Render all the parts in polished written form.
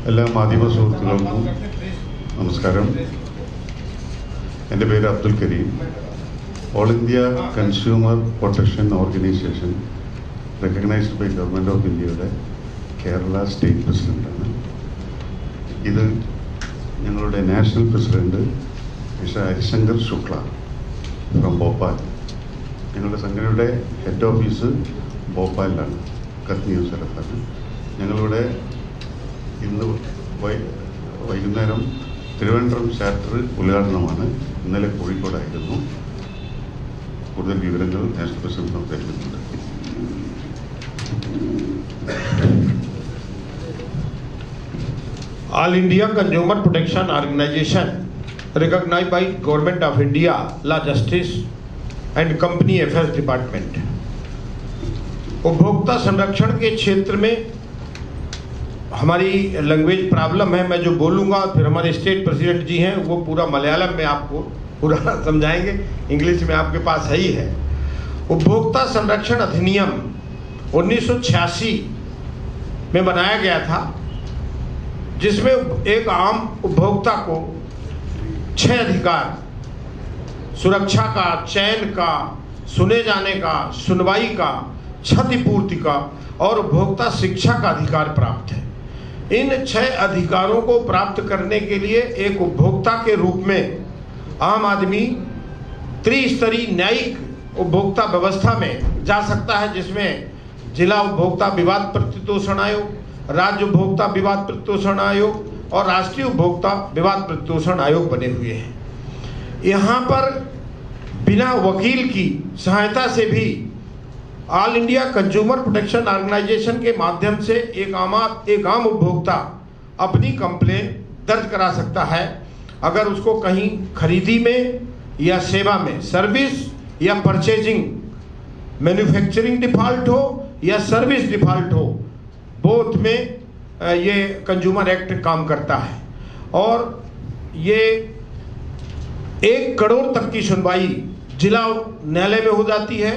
എല്ലാ മാധ്യമ സുഹൃത്തുക്കൾക്കും നമസ്കാരം. എൻ്റെ പേര് Abdul Karim. All India consumer protection organisation recognised by government of ഇന്ത്യയുടെ കേരള സ്റ്റേറ്റ് പ്രസിഡൻ്റാണ്. ഇത് ഞങ്ങളുടെ national president mister Harishankar Shukla from Bhopal. ഞങ്ങളുടെ സംഘടനയുടെ ഹെഡ് ഓഫീസ് ഭോപ്പാലിലാണ്, കത്നി സ്ഥലത്താണ്. ഞങ്ങളിവിടെ ഇന്ന് വൈകുന്നേരം തിരുവനന്തപുരം ചാപ്റ്റർ ഉദ്ഘാടനമാണ്. ഇന്നലെ കോഴിക്കോടായിരുന്നു. കൂടുതൽ വിവരങ്ങൾ നാഷണൽ പ്രസിഡന്റ് സംസാരിക്കുന്നുണ്ട്. All India Consumer Protection Organization recognized by Government of India, Law Justice and Company Affairs Department. उपभोक्ता संरक्षण के क्षेत्र में हमारी लैंग्वेज प्रॉब्लम है. मैं जो बोलूँगा फिर हमारे स्टेट प्रेसिडेंट जी हैं वो पूरा मलयालम में आपको पूरा समझाएंगे. इंग्लिश में आपके पास है ही है. उपभोक्ता संरक्षण अधिनियम 1986 में बनाया गया था, जिसमें एक आम उपभोक्ता को 6 अधिकार, सुरक्षा का, चयन का, सुने जाने का, सुनवाई का, क्षतिपूर्ति का और उपभोक्ता शिक्षा का अधिकार प्राप्त है. इन 6 अधिकारों को प्राप्त करने के लिए एक उपभोक्ता के रूप में आम आदमी त्रिस्तरीय न्यायिक उपभोक्ता व्यवस्था में जा सकता है, जिसमें जिला उपभोक्ता विवाद प्रतितोषण आयोग, राज्य उपभोक्ता विवाद प्रतितोषण आयोग और राष्ट्रीय उपभोक्ता विवाद प्रतितोषण आयोग बने हुए हैं. यहाँ पर बिना वकील की सहायता से भी all India consumer protection organisation के माध्यम से एक आम उपभोक्ता अपनी कंप्लेन दर्ज करा सकता है. अगर उसको कहीं खरीदी में या सेवा में, सर्विस या परचेजिंग, मैन्युफैक्चरिंग डिफॉल्ट हो या सर्विस डिफॉल्ट हो, बोथ में ये कंज्यूमर एक्ट काम करता है. और ये 1 करोड़ तक की सुनवाई जिला न्यायालय में हो जाती है.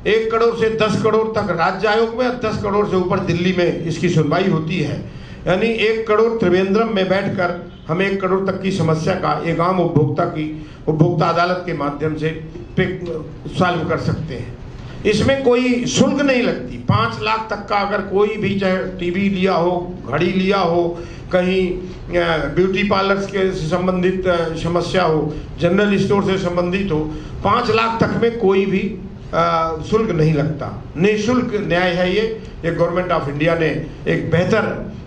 1 करोड़ से 10 करोड़ तक राज्य आयोग में, 10 करोड़ से ऊपर दिल्ली में इसकी सुनवाई होती है. यानी 1 करोड़ त्रिवेंद्रम में बैठकर हम 1 करोड़ तक की समस्या का एक आम उपभोक्ता अदालत के माध्यम से सॉल्व कर सकते हैं. इसमें कोई शुल्क नहीं लगती. 5 लाख तक का अगर कोई भी, चाहे टीवी लिया हो, घड़ी लिया हो, कहीं ब्यूटी पार्लर्स के संबंधित समस्या हो, जनरल स्टोर से संबंधित हो, 5 लाख तक में कोई भी शुल्क नहीं लगता. निःशुल्क न्याय है ये गवर्नमेंट ऑफ इंडिया ने एक बेहतर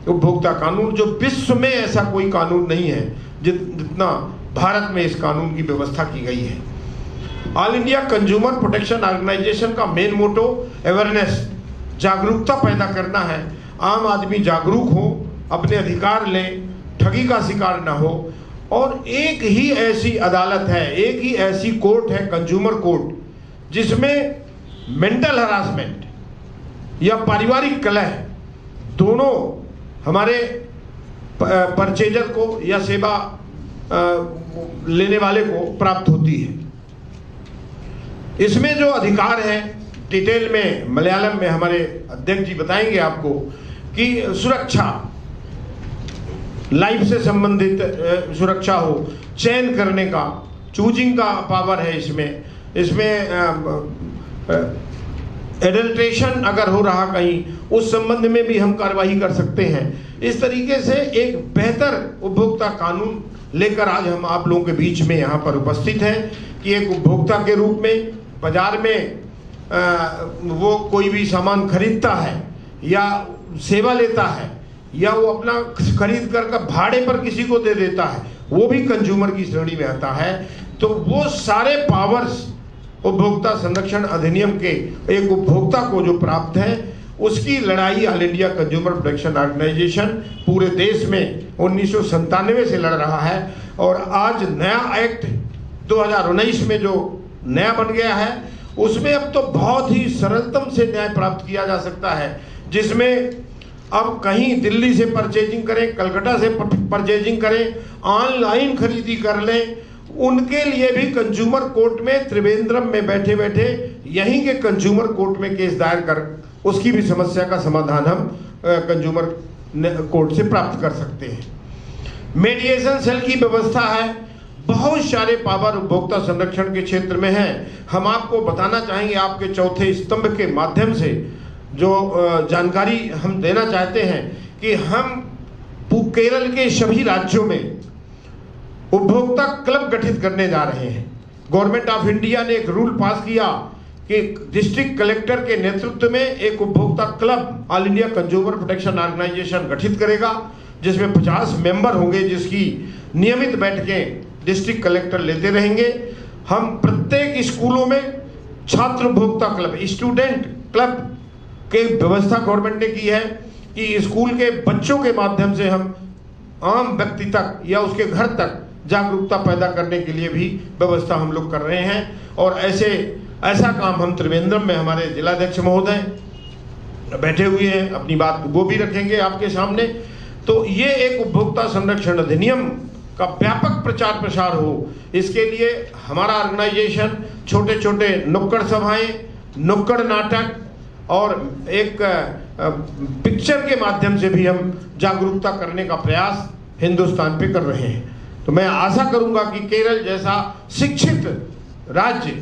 उपभोक्ता कानून, जो विश्व में ऐसा कोई कानून नहीं है जितना भारत में इस कानून की व्यवस्था की गई है. All India consumer protection organisation का मेन मोटो अवेयरनेस, जागरूकता पैदा करना है. आम आदमी जागरूक हो, अपने अधिकार लें, ठगी का शिकार ना हो. और एक ही ऐसी अदालत है, एक ही ऐसी कोर्ट है, कंज्यूमर कोर्ट, जिसमें मेंटल हरासमेंट या पारिवारिक कलह दोनों हमारे परचेजर को या सेवा लेने वाले को प्राप्त होती है. इसमें जो अधिकार है डिटेल में मलयालम में हमारे अध्यक्ष जी बताएंगे आपको कि सुरक्षा, लाइफ से संबंधित सुरक्षा हो, चयन करने का, चूजिंग का पावर है इसमें एडल्ट्रेशन अगर हो रहा कहीं, उस संबंध में भी हम कार्रवाई कर सकते हैं. इस तरीके से एक बेहतर उपभोक्ता कानून लेकर आज हम आप लोगों के बीच में यहाँ पर उपस्थित हैं कि एक उपभोक्ता के रूप में बाजार में वो कोई भी सामान खरीदता है या सेवा लेता है या वो अपना खरीद कर भाड़े पर किसी को दे देता है, वो भी कंज्यूमर की श्रेणी में आता है. तो वो सारे पावर्स उपभोक्ता संरक्षण अधिनियम के एक उपभोक्ता को जो प्राप्त है, उसकी लड़ाई all India consumer protection organisation पूरे देश में 1997 से लड़ रहा है. और आज नया एक्ट 2019 में जो नया बन गया है, उसमें अब तो बहुत ही सरलतम से न्याय प्राप्त किया जा सकता है, जिसमें अब कहीं दिल्ली से परचेजिंग करें, कलकत्ता से परचेजिंग करें, ऑनलाइन खरीदी कर लें, उनके लिए भी कंज्यूमर कोर्ट में त्रिवेंद्रम में बैठे बैठे यहीं के कंज्यूमर कोर्ट में केस दायर कर उसकी भी समस्या का समाधान हम कंज्यूमर कोर्ट से प्राप्त कर सकते हैं। मेडिएशन सेल की व्यवस्था है, बहुत सारे पावर उपभोक्ता संरक्षण के क्षेत्र में है। हम आपको बताना चाहेंगे, आपके चौथे स्तंभ के माध्यम से जो जानकारी हम देना चाहते हैं कि हम केरल के सभी राज्यों में उपभोक्ता क्लब गठित करने जा रहे हैं। गवर्नमेंट ऑफ इंडिया ने एक रूल पास किया कि डिस्ट्रिक्ट कलेक्टर के नेतृत्व में एक उपभोक्ता club all India consumer protection organisation गठित करेगा, जिसमें 50 मेंबर होंगे, जिसकी नियमित बैठकें डिस्ट्रिक्ट कलेक्टर लेते रहेंगे। हम प्रत्येक स्कूलों में छात्र उपभोक्ता क्लब, स्टूडेंट क्लब की व्यवस्था गवर्नमेंट ने की है कि स्कूल के बच्चों के माध्यम से हम आम व्यक्ति तक या उसके घर तक जागरूकता पैदा करने के लिए भी व्यवस्था हम लोग कर रहे हैं। और ऐसा काम हम त्रिवेंद्रम में हमारे जिलाध्यक्ष महोदय बैठे हुए हैं, अपनी बात वो भी रखेंगे आपके सामने। तो ये एक उपभोक्ता संरक्षण अधिनियम का व्यापक प्रचार प्रसार हो, इसके लिए हमारा ऑर्गेनाइजेशन छोटे छोटे नुक्कड़ सभाएं, नुक्कड़ नाटक और एक पिक्चर के माध्यम से भी हम जागरूकता करने का प्रयास हिंदुस्तान पे कर रहे हैं। तो मैं आशा करूंगा कि केरल जैसा शिक्षित राज्य,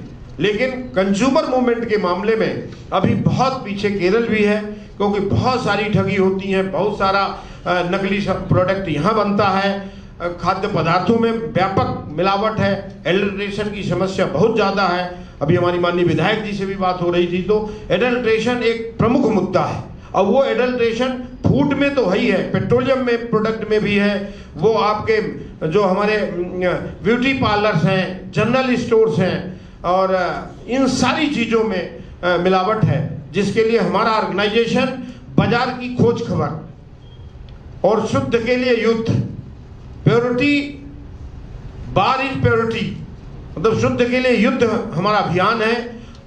लेकिन कंज्यूमर मूवमेंट के मामले में अभी बहुत पीछे केरल भी है, क्योंकि बहुत सारी ठगी होती है, बहुत सारा नकली प्रोडक्ट यहाँ बनता है, खाद्य पदार्थों में व्यापक मिलावट है, एडल्ट्रेशन की समस्या बहुत ज़्यादा है। अभी हमारी माननीय विधायक जी से भी बात हो रही थी, तो एडल्ट्रेशन एक प्रमुख मुद्दा है। और वो एडल्ट्रेशन फूड में तो है ही है, पेट्रोलियम में प्रोडक्ट में भी है, वो आपके जो हमारे ब्यूटी पार्लर्स हैं, जनरल स्टोर्स हैं, और इन सारी चीज़ों में मिलावट है, जिसके लिए हमारा ऑर्गेनाइजेशन बाजार की खोज खबर और शुद्ध के लिए युद्ध, प्योरिटी बार इज प्योरिटी, मतलब शुद्ध के लिए युद्ध हमारा अभियान है।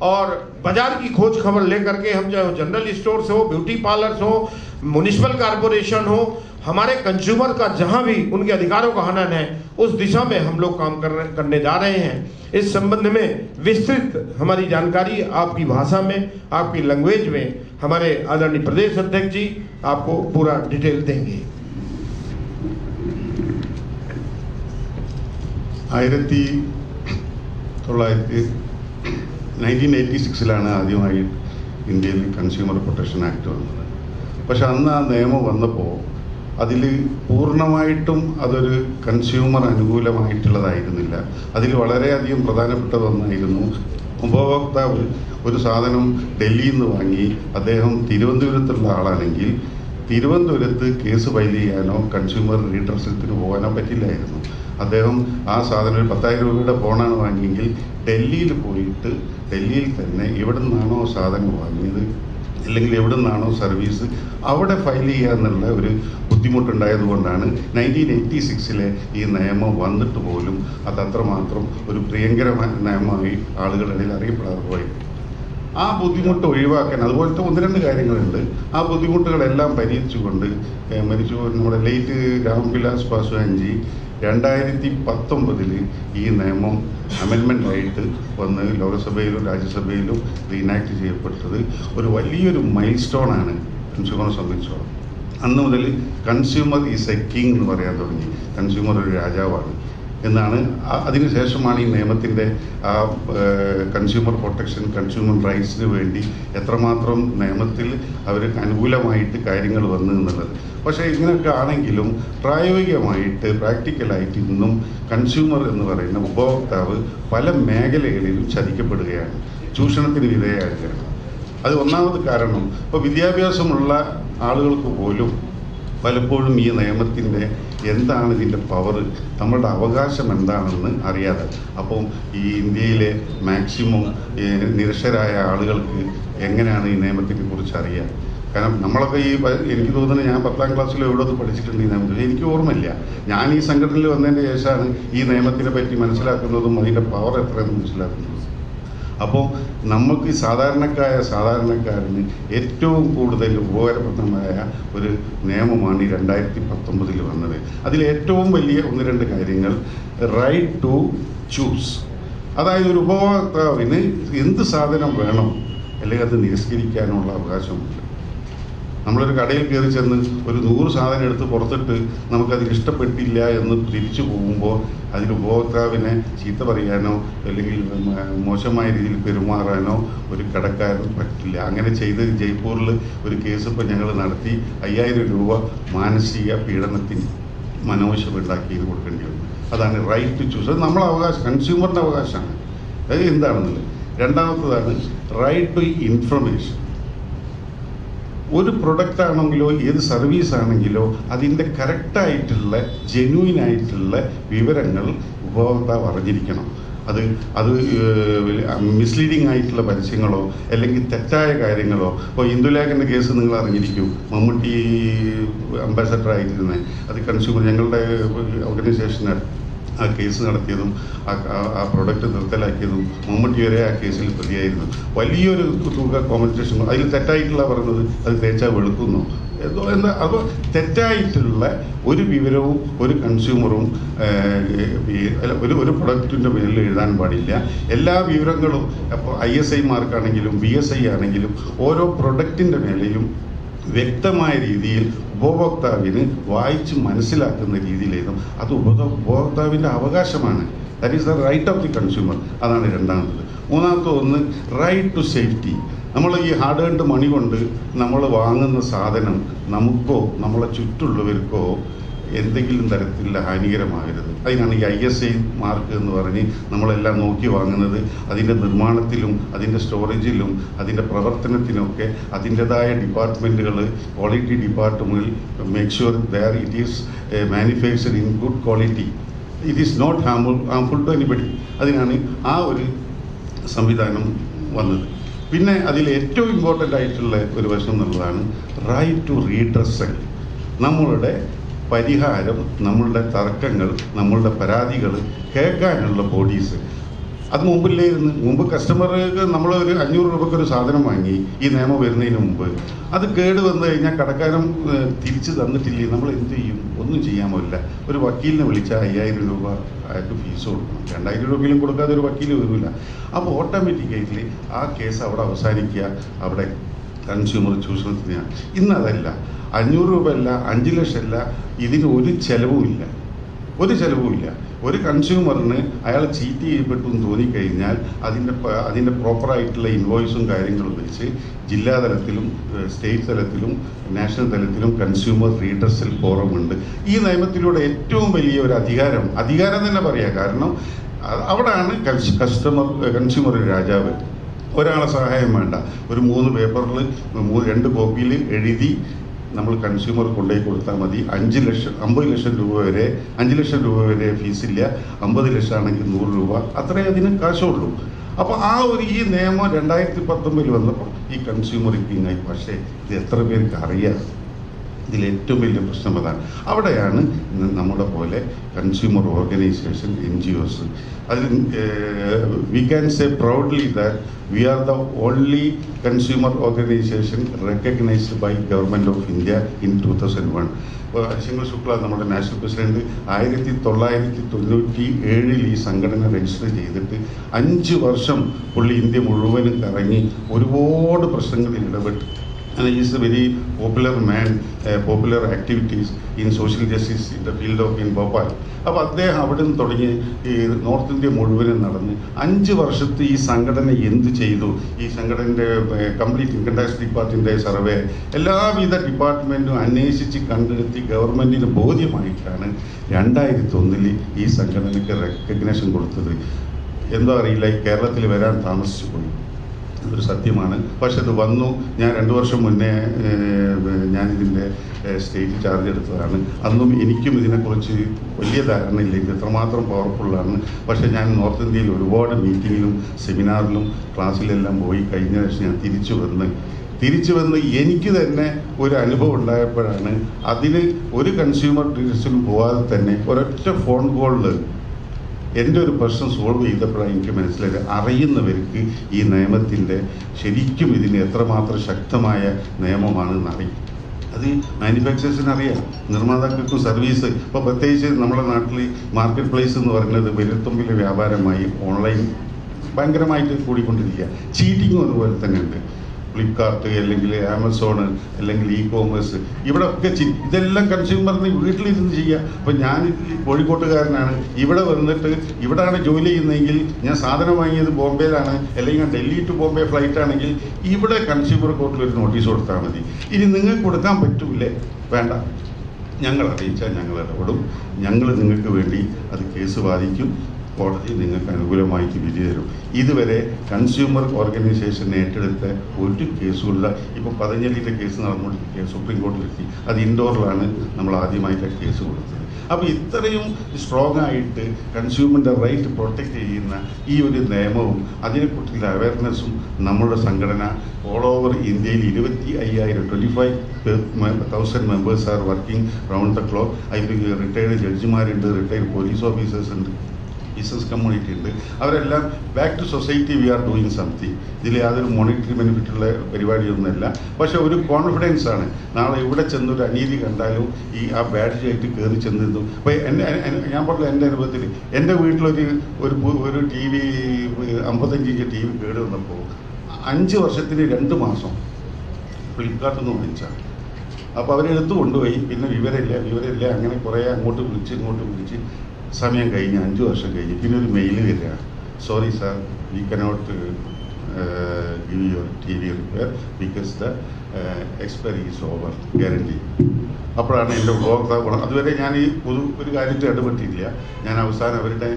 और बाजार की खोज खबर लेकर के हम चाहे जनरल स्टोर्स हो, ब्यूटी पार्लर्स हो, म्युनिसिपल कॉरपोरेशन हो, हमारे कंज्यूमर का जहां भी उनके अधिकारों का हनन है, उस दिशा में हम लोग काम करने जा रहे हैं। इस संबंध में विस्तृत हमारी जानकारी आपकी भाषा में, आपकी लैंग्वेज में हमारे आदरणीय प्रदेश अध्यक्ष जी आपको पूरा डिटेल देंगे। 1986 ആദ്യമായി ഇന്ത്യയിൽ കൺസ്യൂമർ പ്രൊട്ടക്ഷൻ ആക്ട് വന്നത്. പക്ഷെ അന്ന് ആ നിയമം വന്നപ്പോൾ അതിൽ പൂർണ്ണമായിട്ടും അതൊരു കൺസ്യൂമർ അനുകൂലമായിട്ടുള്ളതായിരുന്നില്ല. അതിൽ വളരെയധികം പ്രധാനപ്പെട്ടതൊന്നായിരുന്നു, ഉപഭോക്താവ് ഒരു സാധനം ഡൽഹിയിൽ നിന്ന് വാങ്ങി അദ്ദേഹം തിരുവനന്തപുരത്തുള്ള ആളാണെങ്കിൽ തിരുവനന്തപുരത്ത് കേസ് ഫയൽ ചെയ്യാനോ കൺസ്യൂമർ റീഡ്രസത്തിന് പോകാനോ പറ്റില്ലായിരുന്നു. അദ്ദേഹം ആ സാധനം ഒരു 10,000 രൂപയുടെ ഫോണാണ് വാങ്ങിയെങ്കിൽ ഡൽഹിയിൽ പോയിട്ട് ഡൽഹിയിൽ തന്നെ എവിടെ നിന്നാണോ സാധനം വാങ്ങിയത് അല്ലെങ്കിൽ എവിടെ നിന്നാണോ സർവീസ് അവിടെ ഫയൽ ചെയ്യുക എന്നുള്ള ഒരു ബുദ്ധിമുട്ടുണ്ടായതുകൊണ്ടാണ് 1986 ഈ നിയമം വന്നിട്ട് പോലും അത് അത്രമാത്രം ഒരു പ്രിയങ്കരമായ നിയമമായി ആളുകളുടെ ഇടയിൽ അറിയപ്പെടാതെ പോയി. ആ ബുദ്ധിമുട്ട് ഒഴിവാക്കാൻ അതുപോലത്തെ 1-2 കാര്യങ്ങളുണ്ട്. ആ ബുദ്ധിമുട്ടുകളെല്ലാം പരിഹരിച്ചുകൊണ്ട് മരിച്ചു നമ്മുടെ ലേറ്റ് രാംവിലാസ് പാസ്വാൻജി 2019 ഈ നിയമം അമെൻമെൻ്റായിട്ട് വന്ന് ലോകസഭയിലും രാജ്യസഭയിലും റീനാക്ട് ചെയ്യപ്പെട്ടത് ഒരു വലിയൊരു മൈൽ സ്റ്റോണാണ് കൺസ്യൂമറെ സംബന്ധിച്ചോളം. അന്ന് മുതൽ കൺസ്യൂമർ ഈസ് എ കിങ് എന്ന് പറയാൻ തുടങ്ങി. കൺസ്യൂമർ ഒരു രാജാവാണ് എന്നാണ്. അതിനുശേഷമാണ് ഈ നിയമത്തിൻ്റെ ആ കൺസ്യൂമർ പ്രൊട്ടക്ഷൻ, കൺസ്യൂമർ റൈറ്റ്സിന് വേണ്ടി എത്രമാത്രം നിയമത്തിൽ അവർക്ക് അനുകൂലമായിട്ട് കാര്യങ്ങൾ വന്നു എന്നുള്ളത്. പക്ഷേ ഇങ്ങനെയൊക്കെ ആണെങ്കിലും പ്രായോഗികമായിട്ട് പ്രാക്ടിക്കലായിട്ട് ഇന്നും കൺസ്യൂമർ എന്ന് പറയുന്ന ഉപഭോക്താവ് പല മേഖലകളിലും ചതിക്കപ്പെടുകയാണ്, ചൂഷണത്തിന് വിധേയമാകുകയാണ്. അത് ഒന്നാമത് കാരണം ഇപ്പോൾ വിദ്യാഭ്യാസമുള്ള ആളുകൾക്ക് പോലും പലപ്പോഴും ഈ നിയമത്തിൻ്റെ എന്താണ് ഇതിൻ്റെ പവർ, നമ്മളുടെ അവകാശം എന്താണെന്ന് അറിയാതെ. അപ്പം ഈ ഇന്ത്യയിലെ മാക്സിമം നിരക്ഷരായ ആളുകൾക്ക് എങ്ങനെയാണ് ഈ നിയമത്തിനെ കുറിച്ച് അറിയുക? കാരണം നമ്മളൊക്കെ എനിക്ക് തോന്നുന്നത് ഞാൻ 10ാം ക്ലാസ്സിലോ എവിടെ പഠിച്ചിട്ടുണ്ട് ഈ നിയമത്തിൽ, എനിക്ക് ഓർമ്മയില്ല. ഞാൻ ഈ സംഘടനയിൽ വന്നതിന് ശേഷമാണ് ഈ നിയമത്തിനെ പറ്റി മനസ്സിലാക്കുന്നതും അതിൻ്റെ പവർ എത്രയെന്ന് മനസ്സിലാക്കുന്നത്. അപ്പോൾ നമുക്ക് സാധാരണക്കാരന് ഏറ്റവും കൂടുതൽ ഉപകാരപ്രദമായ ഒരു നിയമമാണ് ഈ 2019 വന്നത്. അതിൽ ഏറ്റവും വലിയ 1-2 കാര്യങ്ങൾ, റൈറ്റ് ടു ചൂസ്, അതായത് ഒരു ഉപഭോക്താവിന് എന്ത് സാധനം വേണം അല്ലെങ്കിൽ അത് നിരസ്കരിക്കാനുള്ള അവകാശമുണ്ട്. നമ്മളൊരു കടയിൽ കയറി ചെന്ന് ഒരു 100 സാധനം എടുത്ത് പുറത്തിട്ട് നമുക്കതിന് ഇഷ്ടപ്പെട്ടില്ല എന്ന് തിരിച്ചു പോകുമ്പോൾ അതിന് ഉപഭോക്താവിനെ ചീത്ത പറയാനോ അല്ലെങ്കിൽ മോശമായ രീതിയിൽ പെരുമാറാനോ ഒരു കടക്കാരൻ പറ്റില്ല. അങ്ങനെ ചെയ്ത് ജയ്പൂരിൽ ഒരു കേസ് ഇപ്പോൾ ഞങ്ങൾ നടത്തി 5000 രൂപ മാനസിക പീഡനത്തിന് മനോവശമുണ്ടാക്കി കൊടുക്കേണ്ടി വന്നു. അതാണ് റൈറ്റ് ടു ചൂസ്. അത് നമ്മളെ അവകാശം, കൺസ്യൂമറിൻ്റെ അവകാശമാണ്. അത് എന്താണെന്നുള്ളത്. രണ്ടാമത്തതാണ് റൈറ്റ് ടു ഇൻഫർമേഷൻ. ഒരു പ്രൊഡക്റ്റ് ആണെങ്കിലോ ഏത് സർവീസ് ആണെങ്കിലോ അതിൻ്റെ കറക്റ്റായിട്ടുള്ള ജെന്യൂൻ ആയിട്ടുള്ള വിവരങ്ങൾ ഉപഭോക്താവ് അറിഞ്ഞിരിക്കണം. അത് മിസ്ലീഡിങ് ആയിട്ടുള്ള പരസ്യങ്ങളോ അല്ലെങ്കിൽ തെറ്റായ കാര്യങ്ങളോ. ഇപ്പോൾ ഇന്ദുലേഖൻ്റെ കേസ് നിങ്ങൾ അറിഞ്ഞിരിക്കും. മമ്മൂട്ടി അംബാസഡർ ആയിരുന്നത്, അത് കൺസ്യൂമർ ഞങ്ങളുടെ ഓർഗനൈസേഷന് ആ കേസ് നടത്തിയതും ആ പ്രൊഡക്റ്റ് നിർത്തലാക്കിയതും മമ്മൂട്ടി വരെ ആ കേസിൽ പ്രതിയായിരുന്നു. വലിയൊരു തുക കോമ്പൻസേഷൻ. അതിൽ തെറ്റായിട്ടുള്ള പറയുന്നത് അത് തേച്ചാൽ വെളുക്കുന്നു എന്താ. അപ്പോൾ തെറ്റായിട്ടുള്ള ഒരു വിവരവും ഒരു കൺസ്യൂമറും ഒരു പ്രൊഡക്റ്റിൻ്റെ മേലിൽ എഴുതാൻ പാടില്ല. എല്ലാ വിവരങ്ങളും അപ്പോൾ ISI മാർക്കാണെങ്കിലും BSI ആണെങ്കിലും ഓരോ പ്രൊഡക്റ്റിൻ്റെ മേലെയും വ്യക്തമായ രീതിയിൽ ഉപഭോക്താവിന് വായിച്ച് മനസ്സിലാക്കുന്ന രീതിയിലായിരുന്നു. അത് ഉപഭോക്താവിൻ്റെ അവകാശമാണ്. That is the right of the consumer. അതാണ് രണ്ടാമത്തത്. മൂന്നാമത്തെ ഒന്ന് റൈറ്റ് ടു സേഫ്റ്റി. നമ്മൾ ഈ ഹാർഡ് ഏൺഡ് മണി കൊണ്ട് നമ്മൾ വാങ്ങുന്ന സാധനം നമുക്കോ നമ്മളെ ചുറ്റുള്ളവർക്കോ എന്തെങ്കിലും തരത്തിലുള്ള ഹാനികരമാകരുത്. അതിനാണ് ഈ ISI മാർക്ക് എന്ന് പറഞ്ഞ് നമ്മളെല്ലാം നോക്കി വാങ്ങുന്നത്. അതിൻ്റെ നിർമ്മാണത്തിലും അതിൻ്റെ സ്റ്റോറേജിലും അതിൻ്റെ പ്രവർത്തനത്തിനൊക്കെ അതിൻ്റെതായ ഡിപ്പാർട്ട്മെൻറ്റുകൾ, quality department make sure that it is manufactured in good quality. It is not harmful to anybody. അതിനാണ് ആ ഒരു സംവിധാനം വന്നത്. പിന്നെ അതിൽ ഏറ്റവും ഇമ്പോർട്ടൻ്റ് ആയിട്ടുള്ള ഒരു വശം എന്നുള്ളതാണ് റൈറ്റ് ടു റീഡ്രസൽ. നമ്മളുടെ പരിഹാരം, നമ്മളുടെ തർക്കങ്ങൾ, നമ്മളുടെ പരാതികൾ കേൾക്കാനുള്ള ബോഡീസ്. അത് മുമ്പില്ലായിരുന്നു. മുമ്പ് കസ്റ്റമർക്ക് നമ്മൾ ഒരു 500 രൂപയ്ക്ക് ഒരു സാധനം വാങ്ങി ഈ നിയമം വരുന്നതിന് മുമ്പ് അത് കേട് വന്നു കഴിഞ്ഞാൽ കടക്കാരൻ തിരിച്ച് തന്നിട്ടില്ലേ, നമ്മൾ എന്ത് ചെയ്യും? ഒന്നും ചെയ്യാൻ പറ്റില്ല. ഒരു വക്കീലിനെ വിളിച്ചാൽ 5000 രൂപ അയാൾക്ക് ഫീസ് കൊടുക്കണം. 2000 രൂപയിലും കൊടുക്കാതെ ഒരു വക്കീൽ വരില്ല. അപ്പോൾ ഓട്ടോമാറ്റിക്കായിട്ട് ആ കേസ് അവിടെ അവസാനിക്കുക. അവിടെ കൺസ്യൂമർ ചൂഷണത്തിനാണ്. ഇന്നതല്ല. 500 രൂപ അല്ല, 5 ലക്ഷം അല്ല, ഇതിന് ഒരു ചെലവുമില്ല. ഒരു കൺസ്യൂമറിന് അയാൾ ചീറ്റ് ചെയ്യപ്പെട്ടു എന്ന് തോന്നിക്കഴിഞ്ഞാൽ അതിൻ്റെ പ്രോപ്പറായിട്ടുള്ള ഇൻവോയ്സും കാര്യങ്ങളും വെച്ച് ജില്ലാതലത്തിലും സ്റ്റേറ്റ് തലത്തിലും നാഷണൽ തലത്തിലും കൺസ്യൂമർ റീഡ്രസൽ ഫോറമുണ്ട്. ഈ നിയമത്തിലൂടെ ഏറ്റവും വലിയ ഒരു അധികാരം തന്നെ പറയാം. കാരണം അവിടെയാണ് കൺസ്യൂമർ രാജാവ്. ഒരാളെ സഹായം വേണ്ട. ഒരു 3 പേപ്പറിൽ 2 കോപ്പിയിൽ എഴുതി നമ്മൾ കൺസ്യൂമർ കൊണ്ടുപോയി കൊടുത്താൽ മതി. 5 ലക്ഷം 50 ലക്ഷം രൂപ വരെ 5 ലക്ഷം രൂപ വരെ ഫീസില്ല. 50 ലക്ഷം ആണെങ്കിൽ 100 രൂപ, അത്രേ അതിന് കാശുള്ളൂ. അപ്പോൾ ഈ നിയമം 2019 വന്നപ്പോൾ ഈ കൺസ്യൂമർ കിങ്ങായി. പക്ഷേ ഇത് എത്ര പേർക്ക് അറിയാം? ഇതിലേറ്റവും വലിയ പ്രശ്നം അതാണ്. അവിടെയാണ് നമ്മുടെ പോലെ കൺസ്യൂമർ ഓർഗനൈസേഷൻ, NGOs, അതിൽ we can say proudly that we are the only consumer organisation recognised by government of India in 2001. Harishankar Shukla, നമ്മുടെ നാഷണൽ പ്രസിഡന്റ്, 1997 ഈ സംഘടന രജിസ്റ്റർ ചെയ്തിട്ട് 5 വർഷം പുള്ളി ഇന്ത്യ മുഴുവനും കറങ്ങി ഒരുപാട് പ്രശ്നങ്ങളിൽ ഇടപെട്ട്. And he is a very popular man, popular activities in social justice in the field of in Bhopal. അപ്പോൾ അദ്ദേഹം അവിടെ നിന്ന് തുടങ്ങി ഈ നോർത്ത് ഇന്ത്യ മുഴുവനും നടന്ന് 5 വർഷത്തെ ഈ സംഘടന എന്ത് ചെയ്തു? ഈ സംഘടനയുടെ കംപ്ലീറ്റ് ഇൻകം ടാക്സ് ഡിപ്പാർട്ട്മെൻറ്റിൻ്റെ സർവേ എല്ലാവിധ ഡിപ്പാർട്ട്മെൻറ്റും അന്വേഷിച്ച് കണ്ടെത്തി ഗവൺമെൻറ്റിന് ബോധ്യമായിട്ടാണ് 2001 ഈ സംഘടനയ്ക്ക് റെക്കഗ്നേഷൻ കൊടുത്തത്. എന്തോ അറിയില്ല, കേരളത്തിൽ വരാൻ താമസിച്ചു പോയി. അതൊരു സത്യമാണ്. പക്ഷെ അത് വന്നു. ഞാൻ 2 വർഷം മുന്നേ ഞാനിതിൻ്റെ സ്റ്റേറ്റ് ചാർജ് എടുത്തതാണ്. അന്നും എനിക്കും ഇതിനെക്കുറിച്ച് വലിയ ധാരണയില്ല, ഇത് എത്രമാത്രം പവർഫുള്ളാണ്. പക്ഷേ ഞാൻ നോർത്ത് ഇന്ത്യയിൽ ഒരുപാട് മീറ്റിങ്ങിലും സെമിനാറിലും ക്ലാസ്സിലെല്ലാം പോയി. കഴിഞ്ഞ വർഷം ഞാൻ തിരിച്ചു വന്ന് എനിക്ക് തന്നെ ഒരു അനുഭവം ഉണ്ടായപ്പോഴാണ് അതിന് ഒരു കൺസ്യൂമർ ഡിസിഷനും പോകാതെ തന്നെ ഒരൊറ്റ ഫോൺ കോളിൽ എൻ്റെ ഒരു പ്രശ്നം സോൾവ് ചെയ്തപ്പോഴാണ് എനിക്ക് മനസ്സിലായത് അറിയുന്നവർക്ക് ഈ നിയമത്തിൻ്റെ ശരിക്കും ഇതിന് എത്രമാത്രം ശക്തമായ നിയമമാണെന്ന് അറിയും. അത് മാനുഫാക്ചേഴ്സിന് അറിയാം, നിർമ്മാതാക്കൾക്കും സർവീസ്. ഇപ്പോൾ പ്രത്യേകിച്ച് നമ്മുടെ നാട്ടിൽ മാർക്കറ്റ് പ്ലേസ് എന്ന് പറയുന്നത് വിരൽത്തുമ്പിലെ വ്യാപാരമായി ഓൺലൈൻ ഭയങ്കരമായിട്ട് കൂടിക്കൊണ്ടിരിക്കുക. ചീറ്റിങ്ങും അതുപോലെ തന്നെ ഉണ്ട്. ഫ്ലിപ്കാർട്ട് അല്ലെങ്കിൽ ആമസോൺ അല്ലെങ്കിൽ ഇ കോമേഴ്സ് ഇവിടെ ഒക്കെ ഇതെല്ലാം കൺസ്യൂമറിന് വീട്ടിലിരുന്ന് ചെയ്യുക. അപ്പോൾ ഞാൻ കോഴിക്കോട്ടുകാരനാണ്, ഇവിടെ വന്നിട്ട് ഇവിടെയാണ് ജോലി ചെയ്യുന്നതെങ്കിൽ ഞാൻ സാധനം വാങ്ങിയത് ബോംബെയിലാണ്, അല്ലെങ്കിൽ ഞാൻ ഡൽഹി ടു ബോംബെ ഫ്ലൈറ്റ് ആണെങ്കിൽ ഇവിടെ കൺസ്യൂമർ കോർട്ടിൽ ഒരു നോട്ടീസ് കൊടുത്താൽ മതി. ഇനി നിങ്ങൾക്ക് കൊടുക്കാൻ പറ്റൂലേ, വേണ്ട, ഞങ്ങൾ അറിയിച്ചാൽ ഞങ്ങൾ ഇടപെടും, ഞങ്ങൾ നിങ്ങൾക്ക് വേണ്ടി അത് കേസ് വാദിക്കും, കോടതി നിങ്ങൾക്ക് അനുകൂലമായിട്ട് വിധി തരും. ഇതുവരെ കൺസ്യൂമർ ഓർഗനൈസേഷൻ ഏറ്റെടുത്ത ഒരു കേസുമില്ല. ഇപ്പോൾ പതഞ്ജലിയുടെ കേസ് നടന്നുകൊണ്ടിരിക്കുക, സുപ്രീം കോടതിയിലെത്തി. അത് ഇൻഡോറിലാണ് നമ്മൾ ആദ്യമായിട്ട് കേസ് കൊടുത്തത്. അപ്പോൾ ഇത്രയും സ്ട്രോങ് ആയിട്ട് കൺസ്യൂമറിൻ്റെ റൈറ്റ് പ്രൊട്ടക്റ്റ് ചെയ്യുന്ന ഈ ഒരു നിയമവും അതിനെക്കുറിച്ചുള്ള അവയർനെസ്സും നമ്മുടെ സംഘടന ഓൾ ഓവർ ഇന്ത്യയിൽ 25,000 members are working round the clock. അതിൽ റിട്ടയർഡ് ജഡ്ജിമാരുണ്ട്, റിട്ടയർഡ് പോലീസ് ഓഫീസേഴ്സ് ഉണ്ട്, ബിസിനസ് കമ്മ്യൂണിറ്റി ഉണ്ട്. അവരെല്ലാം back to society we are doing something. ഇതിൽ യാതൊരു മോണിറ്ററി ബെനിഫിറ്റുള്ള പരിപാടിയൊന്നുമല്ല. പക്ഷേ ഒരു കോൺഫിഡൻസ് ആണ്. നാളെ ഇവിടെ ചെന്നൊരു അനീതി കണ്ടാലും ഈ ആ ബാഡ്ജായിട്ട് കയറി ചെന്നിരുന്നു. അപ്പോൾ ഞാൻ പറഞ്ഞ എൻ്റെ അനുഭവത്തിൽ എൻ്റെ വീട്ടിലൊരു ഒരു T V 55 inch T V കേട് വന്നപ്പോൾ 5 വർഷത്തിന് 2 മാസം ഫ്ലിപ്കാർട്ടിൽ നിന്ന് വാങ്ങിച്ചാണ്. അപ്പോൾ അവരെടുത്ത് കൊണ്ടുപോയി. പിന്നെ വിവരമില്ല അങ്ങനെ കുറേ അങ്ങോട്ട് വിളിച്ച് സമയം കഴിഞ്ഞ് 5 വർഷം കഴിഞ്ഞ് പിന്നെ ഒരു മെയിൽ വരിക, sorry sir, we cannot give your T V repair because the expiry is over, guarantee. അപ്പോഴാണ് എൻ്റെ ഉപഭോക്താവ്. അതുവരെ ഞാൻ ഈ ഒരു കാര്യത്തിൽ ഇടപെട്ടില്ല. ഞാൻ അവസാനം അവരുടെ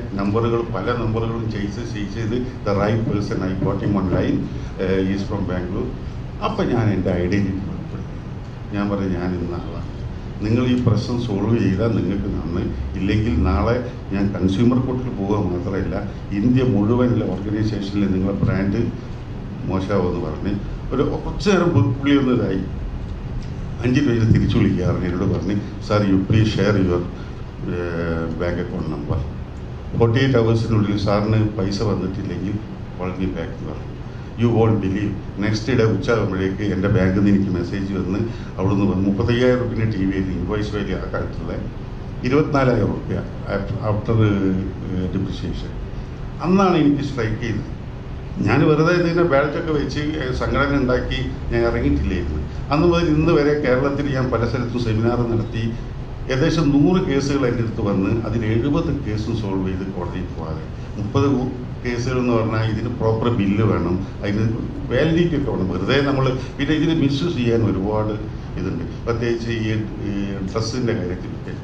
പല നമ്പറുകളും ചെയ്ത് the right person I got him online, is from Bangalore. അപ്പം ഞാൻ എൻ്റെ ഐഡൻറ്റിറ്റി വെളിപ്പെടുത്തി. ഞാൻ പറഞ്ഞു, ഞാൻ ഇന്ന ആളാണ്, നിങ്ങൾ ഈ പ്രശ്നം സോൾവ് ചെയ്താൽ നിങ്ങൾക്ക് നന്ന്, ഇല്ലെങ്കിൽ നാളെ ഞാൻ കൺസ്യൂമർ കോർട്ടിൽ പോകുക മാത്രമല്ല ഇന്ത്യ മുഴുവനുള്ള ഓർഗനൈസേഷനിൽ നിങ്ങളെ ബ്രാൻഡ് മോശമാവുമെന്ന് പറഞ്ഞ് കുറച്ച് നേരം പുള്ളിയൊന്നും ഇതായി. 5 പേര് തിരിച്ചു വിളിക്കാറുണ്ട്. എന്നോട് പറഞ്ഞ്, sir you please share your bank account number. 48 hours സാറിന് പൈസ വന്നിട്ടില്ലെങ്കിൽ വളരെ ബാക്ക് പറഞ്ഞു. You won't believe, next day ഉച്ചയാകുമ്പോഴേക്ക് എൻ്റെ ബാങ്കിൽ നിന്ന് എനിക്ക് മെസ്സേജ് വന്ന് അവിടുന്ന് വന്ന് 35,000 റുപ്യ ടി വി ഇൻവോയ്സ് വാല്യൂ ആ കാലത്തുള്ള 24,000 റുപ്യ ആഫ്റ്റർ ഡിപ്രിസിയേഷൻ. അന്നാണ് എനിക്ക് സ്ട്രൈക്ക് ചെയ്തത്. ഞാൻ വെറുതെ ഇതിനെ ബാഡ്ജൊക്കെ വെച്ച് സംഘടന ഉണ്ടാക്കി ഞാൻ ഇറങ്ങിയിട്ടില്ലായിരുന്നു. അന്ന് മുതൽ ഇന്ന് വരെ കേരളത്തിൽ ഞാൻ പല സ്ഥലത്തും സെമിനാർ നടത്തി. ഏകദേശം 100 കേസുകൾ എൻ്റെ അടുത്ത് വന്ന് അതിൽ 70 കേസും സോൾവ് ചെയ്ത് കോടതിയിൽ പോകാതെ. 30 കേസുകൾ എന്ന് പറഞ്ഞാൽ ഇതിന് പ്രോപ്പർ ബില്ല് വേണം, അതിന് വാലിഡിറ്റി ഒക്കെ വേണം. വെറുതെ നമ്മൾ പിന്നെ ഇതിന് മിസ്യൂസ് ചെയ്യാൻ ഒരുപാട് ഇതുണ്ട്. പ്രത്യേകിച്ച് ഈ ഡ്രസ്സിൻ്റെ കാര്യത്തിലൊക്കെ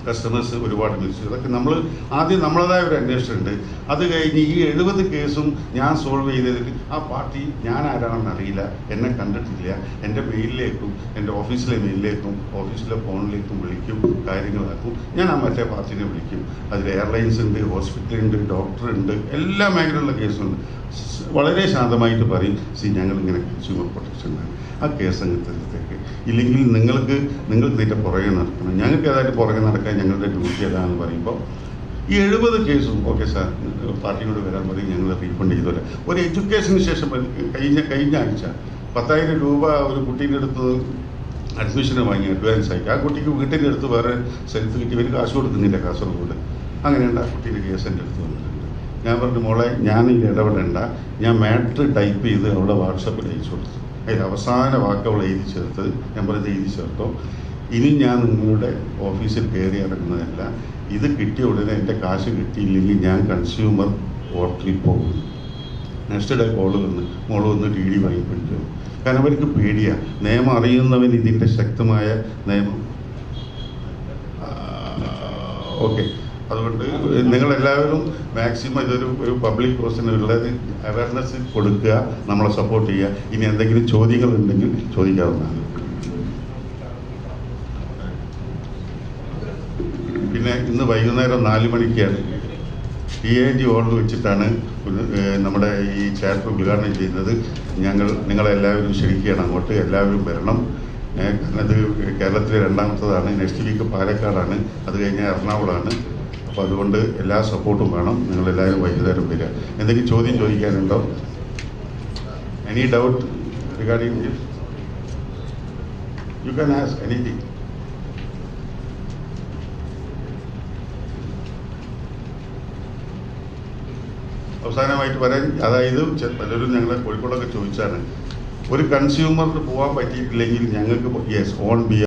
കസ്റ്റമേഴ്സ് ഒരുപാട് മിസ്യൂസ്. അതൊക്കെ നമ്മൾ ആദ്യം നമ്മളതായ ഒരു അന്വേഷണം ഉണ്ട്. അത് കഴിഞ്ഞ് ഈ 70 കേസും ഞാൻ സോൾവ് ചെയ്തതിൽ ആ പാർട്ടി ഞാൻ ആരാണെന്ന് അറിയില്ല, എന്നെ കണ്ടിട്ടില്ല. എൻ്റെ മെയിലിലേക്കും എൻ്റെ ഓഫീസിലെ മെയിലിലേക്കും ഓഫീസിലെ ഫോണിലേക്കും വിളിക്കും, കാര്യങ്ങളാക്കും. ഞാൻ ആ മറ്റേ പാർട്ടിനെ വിളിക്കും. അതിൽ എയർലൈൻസ് ഉണ്ട്, ഹോസ്പിറ്റലുണ്ട്, ഡോക്ടറുണ്ട്, എല്ലാ മേഖലയിലുള്ള കേസുണ്ട്. വളരെ ശാന്തമായിട്ട് പറയും, ഞങ്ങളിങ്ങനെ കൺസ്യൂമർ പ്രൊട്ടക്ഷനാണ്, ആ കേസ് അങ്ങ് തീർത്തേക്ക്, ഇല്ലെങ്കിൽ നിങ്ങൾക്ക് ഇതിൻ്റെ പുറകെ നടക്കണം, ഞങ്ങൾക്ക് ഏതായിട്ട് പുറകെ നടക്കാൻ ഞങ്ങളുടെ ഡ്യൂട്ടി ഏതാണെന്ന് പറയുമ്പോൾ ഈ 70 കേസും ഓക്കെ സാർ പാർട്ടിയോട് വരാൻ പറയും, ഞങ്ങൾ റീഫണ്ട് ചെയ്തോലെ. ഒരു എഡ്യൂക്കേഷന് ശേഷം കഴിഞ്ഞ ആഴ്ച 10,000 രൂപ ഒരു കുട്ടീൻ്റെ അടുത്ത് അഡ്മിഷന് വാങ്ങി അഡ്വാൻസ് ആയിട്ട്. ആ കുട്ടിക്ക് വീട്ടിൻ്റെ അടുത്ത് വേറെ സ്ഥലത്ത് കിട്ടി, ഇവർ കാശ് കൊടുക്കുന്നില്ല കാസർഗോഡ്. അങ്ങനെയുണ്ട് ആ കുട്ടീൻ്റെ കേസ് എൻ്റെ അടുത്ത് വന്നിട്ടുണ്ട്. ഞാൻ പറഞ്ഞു, മോളെ ഞാനിതിൽ ഇടപെടേണ്ട, ഞാൻ മാറ്റർ ടൈപ്പ് ചെയ്ത് അവളുടെ വാട്സപ്പിൽ അയച്ചു കൊടുത്തു. അതിൽ അവസാന വാക്ക് അവൾ എഴുതി ചേർത്ത്. ഞാൻ പറഞ്ഞത് എഴുതി ചേർത്തോ, ഇനി ഞാൻ നിങ്ങളുടെ ഓഫീസിൽ കയറി ഇറങ്ങുന്നതല്ല, ഇത് കിട്ടിയ ഉടനെ എൻ്റെ കാശ് കിട്ടിയില്ലെങ്കിൽ ഞാൻ കൺസ്യൂമർ കോർട്ടിൽ പോകും. നെക്സ്റ്റ് ഡേ മോള് വന്ന് ടി ഡി വാങ്ങിപ്പിടിച്ചു. കാരണം അവർക്ക് പേടിയാണ്. നിയമം അറിയുന്നവൻ ഇതിൻ്റെ ശക്തമായ നിയമം ഓക്കെ. അതുകൊണ്ട് നിങ്ങളെല്ലാവരും മാക്സിമം ഒരു പബ്ലിക് പേഴ്സണുള്ളത് അവയർനെസ് കൊടുക്കുക, നമ്മളെ സപ്പോർട്ട് ചെയ്യുക. ഇനി എന്തെങ്കിലും ചോദ്യങ്ങൾ ഉണ്ടെങ്കിൽ ചോദിക്കാവുന്നതാണ്. പിന്നെ ഇന്ന് വൈകുന്നേരം 4 മണിക്കാണ് PAG ഹോളിൽ വെച്ചിട്ടാണ് നമ്മുടെ ഈ ചാപ്റ്റർ ഉദ്ഘാടനം ചെയ്യുന്നത്. നിങ്ങളെല്ലാവരും ക്ഷണിക്കുകയാണ്, അങ്ങോട്ട് എല്ലാവരും വരണം. കാരണം ഇത് കേരളത്തിലെ 2ാമത്തതാണ്. നെക്സ്റ്റ് വീക്ക് പാലക്കാടാണ്, അത് കഴിഞ്ഞാൽ എറണാകുളമാണ്. അപ്പോൾ അതുകൊണ്ട് എല്ലാ സപ്പോർട്ടും വേണം. നിങ്ങളെല്ലാവരും വൈകുന്നേരം വരിക. എന്തെങ്കിലും ചോദ്യം ചോദിക്കാനുണ്ടോ? Any doubt regarding this? You can ask anything. അവസാനമായിട്ട് പറയാൻ, അതായത് പലരും ഞങ്ങളെ കോഴിക്കോടൊക്കെ ചോദിച്ചാണ്, ഒരു കൺസ്യൂമറിന് പോകാൻ പറ്റിയിട്ടില്ലെങ്കിൽ ഞങ്ങൾക്ക് യെസ് ഓൺ ബിഹാഫ്